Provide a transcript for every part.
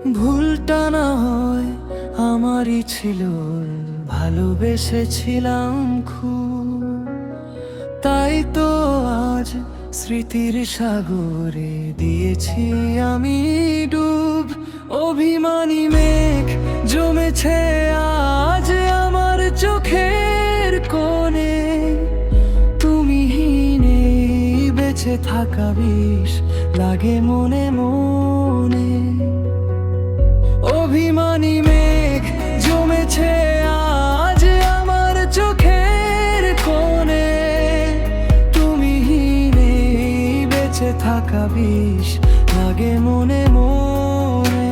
ভুলটা না হয় আমারই ছিল, ভালোবেসেছিলাম খুব। তাই তো আজ স্মৃতির সাগরে দিয়েছি আমি ডুব। অভিমানী মেঘ জমেছে আজ আমার চোখের কোণে, তুমি নেই বেঁচে থাকা বিষ লাগে মনে মনে। অভিমানী মেঘ জমেছে আজ আমার চোখের কোণে, তুমি নেই বেঁচে থাকা বিষ লাগে মনে মনে।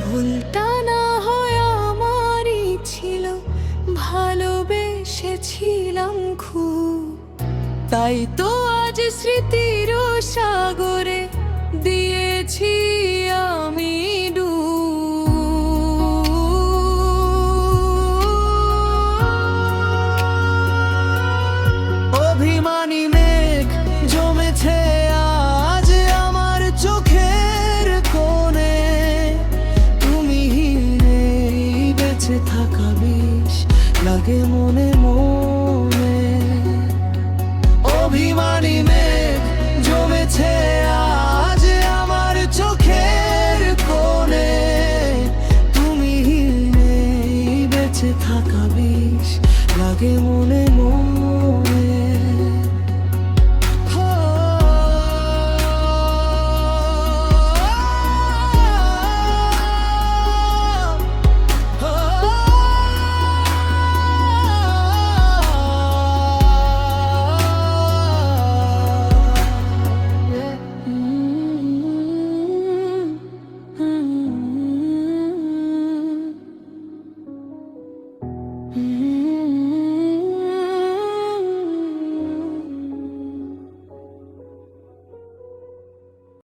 ভুলটা না হয় আমারই ছিল, ভালোবেসেছিলাম খুব। তাই তো আজ স্মৃতির সাগরে দিয়েছি আমি